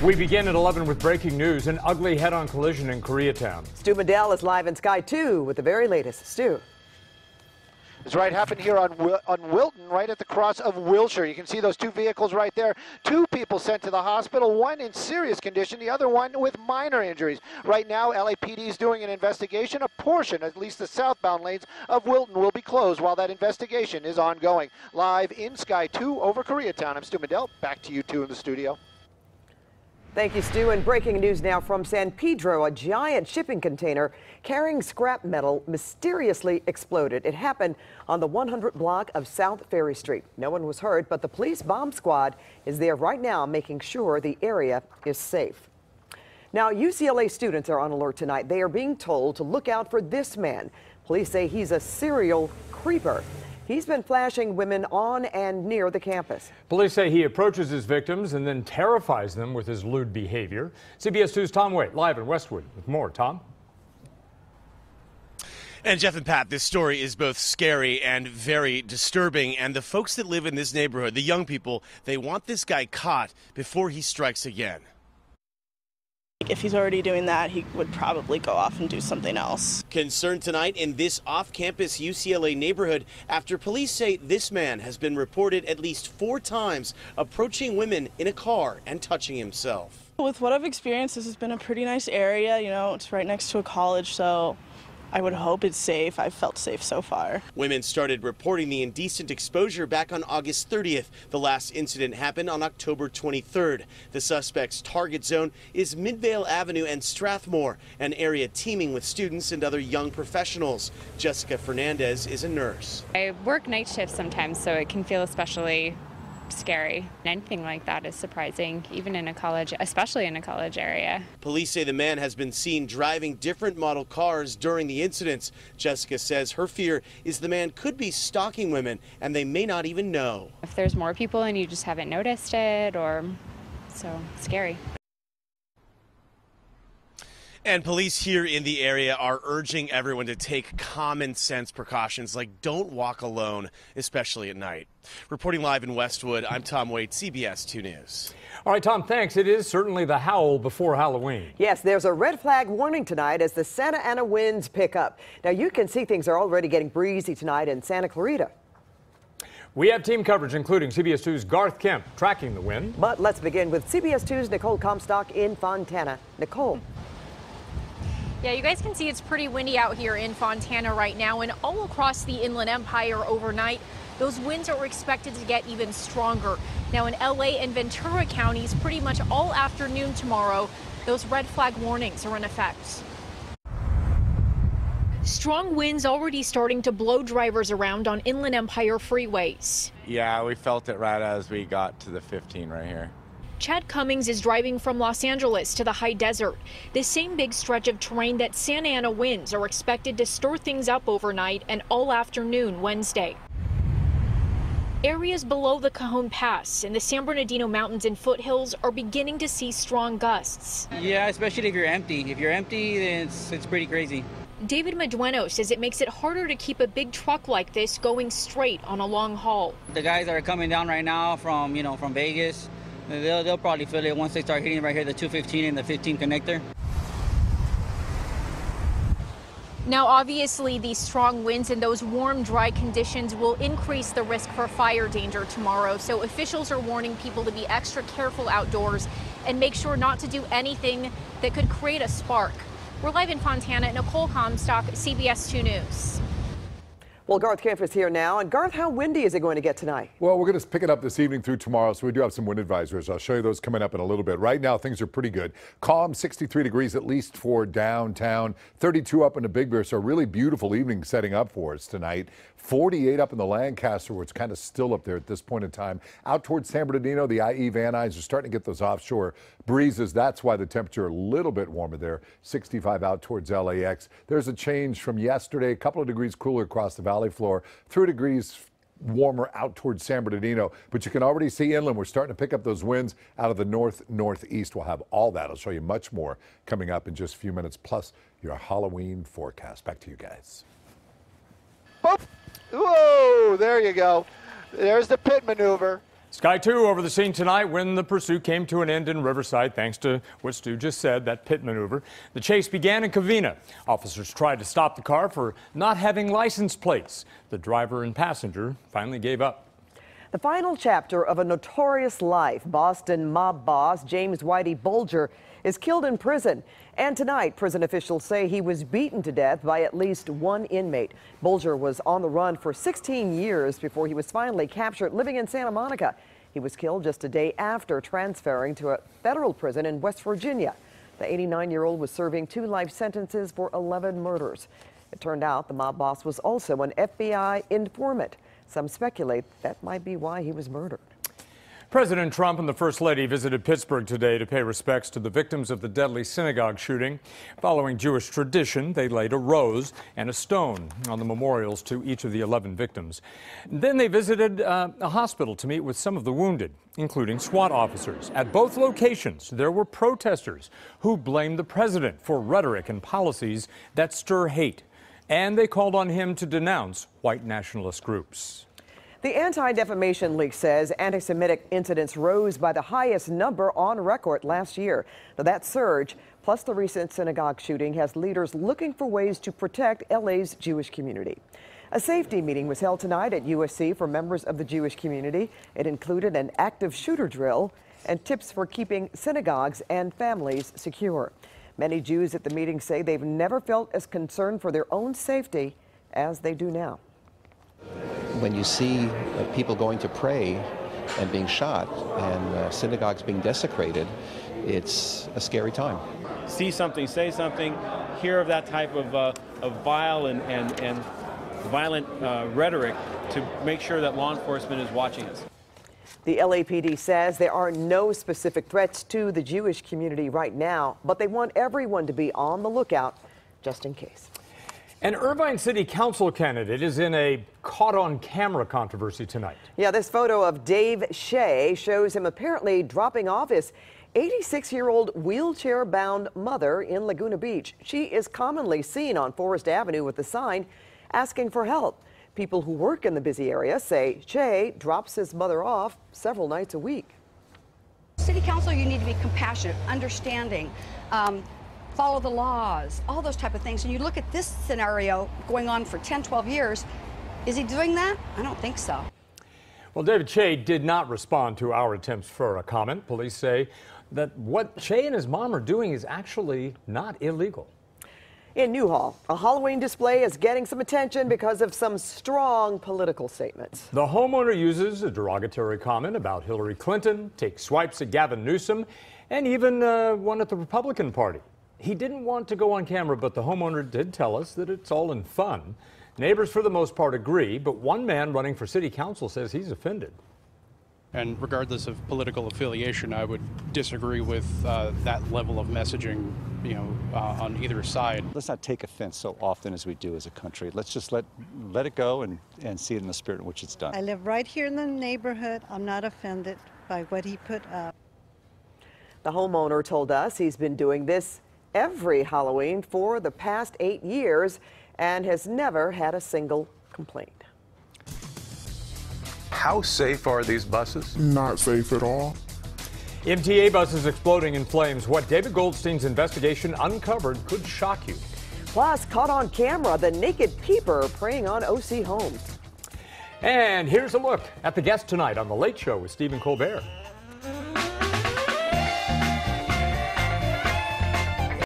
We begin at 11 with breaking news. An ugly head-on collision in Koreatown. Stu Medell is live in Sky 2 with the very latest. Stu. It's right happened here on Wilton, right at the cross of Wilshire. You can see those two vehicles right there. Two people sent to the hospital, one in serious condition, the other one with minor injuries. Right now, LAPD is doing an investigation. A portion, at least the southbound lanes of Wilton, will be closed while that investigation is ongoing. Live in Sky 2 over Koreatown. I'm Stu Medell. Back to you two in the studio. Thank you, Stu. And breaking news now from San Pedro. A giant shipping container carrying scrap metal mysteriously exploded. It happened on the 100 block of South Ferry Street. No one was hurt, but the police bomb squad is there right now making sure the area is safe. Now, UCLA students are on alert tonight. They are being told to look out for this man. Police say he's a serial creeper. He's been flashing women on and near the campus. Police say he approaches his victims and then terrifies them with his lewd behavior. CBS 2's Tom Waite live in Westwood with more. Tom? And Jeff and Pat, this story is both scary and very disturbing. And the folks that live in this neighborhood, the young people, they want this guy caught before he strikes again. If he's already doing that, he would probably go off and do something else. Concern tonight in this off-campus UCLA neighborhood after police say this man has been reported at least 4 times approaching women in a car and touching himself. With what I've experienced, this has been a pretty nice area. You know, it's right next to a college, so I would hope it's safe. I've felt safe so far. Women started reporting the indecent exposure back on August 30th. The last incident happened on October 23rd. The suspect's target zone is Midvale Avenue and Strathmore, an area teeming with students and other young professionals. Jessica Fernandez is a nurse. I work night shifts sometimes, so it can feel especially scary. Anything like that is surprising, even in a college, especially in a college area. Police say the man has been seen driving different model cars during the incidents. Jessica says her fear is the man could be stalking women and they may not even know. If there's more people and you just haven't noticed it, or so scary. And police here in the area are urging everyone to take common sense precautions like don't walk alone, especially at night. Reporting live in Westwood, I'm Tom Waite, CBS 2 News. All right, Tom, thanks. It is certainly the howl before Halloween. Yes, there's a red flag warning tonight as the Santa Ana winds pick up. Now, you can see things are already getting breezy tonight in Santa Clarita. We have team coverage, including CBS 2's Garth Kemp, tracking the wind. But let's begin with CBS 2's Nicole Comstock in Fontana. Nicole. Yeah, you guys can see it's pretty windy out here in Fontana right now, and all across the Inland Empire overnight, those winds are expected to get even stronger. Now in LA and Ventura counties, pretty much all afternoon tomorrow, those red flag warnings are in effect. Strong winds already starting to blow drivers around on Inland Empire freeways. Yeah, we felt it right as we got to the 15 right here. Chad Cummings is driving from Los Angeles to the high desert. This same big stretch of terrain that Santa Ana winds are expected to stir things up overnight and all afternoon Wednesday. Areas below the Cajon Pass in the San Bernardino Mountains and foothills are beginning to see strong gusts. Yeah, especially if you're empty. If you're empty, then it's pretty crazy. David Madueno says it makes it harder to keep a big truck like this going straight on a long haul. The guys that are coming down right now from Vegas, they'll probably feel it once they start hitting right here, the 215 and the 15 connector. Now, obviously, these strong winds and those warm, dry conditions will increase the risk for fire danger tomorrow. So officials are warning people to be extra careful outdoors and make sure not to do anything that could create a spark. We're live in Fontana. Nicole Comstock, CBS 2 News. Well, Garth Kemp is here now. And Garth, how windy is it going to get tonight? Well, we're going to pick it up this evening through tomorrow, so we do have some wind advisories. I'll show you those coming up in a little bit. Right now, things are pretty good. Calm, 63 degrees at least for downtown, 32 up in the Big Bear, so a really beautiful evening setting up for us tonight. 48 up in the Lancaster, where it's kind of still up there at this point in time. Out towards San Bernardino, the IE Van Nuys are starting to get those offshore breezes. That's why the temperature a little bit warmer there. 65 out towards LAX. There's a change from yesterday, a couple of degrees cooler across the valley floor, 3 degrees warmer out towards San Bernardino, but you can already see inland. We're starting to pick up those winds out of the northeast. We'll have all that. I'll show you much more coming up in just a few minutes, plus your Halloween forecast. Back to you guys. Boop. Whoa, there you go. There's the pit maneuver. Sky 2 over the scene tonight when the pursuit came to an end in Riverside, thanks to what Stu just said, that pit maneuver. The chase began in Covina. Officers tried to stop the car for not having license plates. The driver and passenger finally gave up. The final chapter of a notorious life. Boston mob boss James Whitey Bulger is killed in prison. And tonight, prison officials say he was beaten to death by at least one inmate. Bulger was on the run for 16 years before he was finally captured living in Santa Monica. He was killed just a day after transferring to a federal prison in West Virginia. The 89-year-old was serving 2 life sentences for 11 murders. It turned out the mob boss was also an FBI informant. Some speculate that might be why he was murdered. President Trump and the First Lady visited Pittsburgh today to pay respects to the victims of the deadly synagogue shooting. Following Jewish tradition, they laid a rose and a stone on the memorials to each of the 11 victims. Then they visited a hospital to meet with some of the wounded, including SWAT officers. At both locations, there were protesters who blamed the president for rhetoric and policies that stir hate. And they called on him to denounce white nationalist groups. The Anti-Defamation League says anti-Semitic incidents rose by the highest number on record last year. Now, that surge, plus the recent synagogue shooting, has leaders looking for ways to protect LA's Jewish community. A safety meeting was held tonight at USC for members of the Jewish community. It included an active shooter drill and tips for keeping synagogues and families secure. Many Jews at the meeting say they've never felt as concerned for their own safety as they do now. When you see people going to pray and being shot and synagogues being desecrated, it's a scary time. See something, say something, hear of that type of vile and violent rhetoric to make sure that law enforcement is watching us. The LAPD says there are no specific threats to the Jewish community right now, but they want everyone to be on the lookout just in case. An Irvine City Council candidate is in a caught-on-camera controversy tonight. Yeah, this photo of Dave Shay shows him apparently dropping off his 86-year-old wheelchair-bound mother in Laguna Beach. She is commonly seen on Forest Avenue with a sign asking for help. People who work in the busy area say Shay drops his mother off several nights a week. City Council, you need to be compassionate, understanding, follow the laws, all those type of things. And you look at this scenario going on for 10, 12 years. Is he doing that? I don't think so. Well, David Shay did not respond to our attempts for a comment. Police say that what Shay and his mom are doing is actually not illegal. In Newhall, a Halloween display is getting some attention because of some strong political statements. The homeowner uses a derogatory comment about Hillary Clinton, takes swipes at Gavin Newsom, and even one at the Republican Party. He didn't want to go on camera, but the homeowner did tell us that it's all in fun. Neighbors, for the most part, agree, but one man running for city council says he's offended. And regardless of political affiliation, I would disagree with that level of messaging, on either side. Let's not take offense so often as we do as a country. Let's just let it go and see it in the spirit in which it's done. I live right here in the neighborhood. I'm not offended by what he put up. The homeowner told us he's been doing this every Halloween for the past 8 years and has never had a single complaint. How safe are these buses? Not safe at all. MTA buses exploding in flames. What David Goldstein's investigation uncovered could shock you. Plus, caught on camera, the naked peeper preying on OC homes. And here's a look at the guest tonight on The Late Show with Stephen Colbert.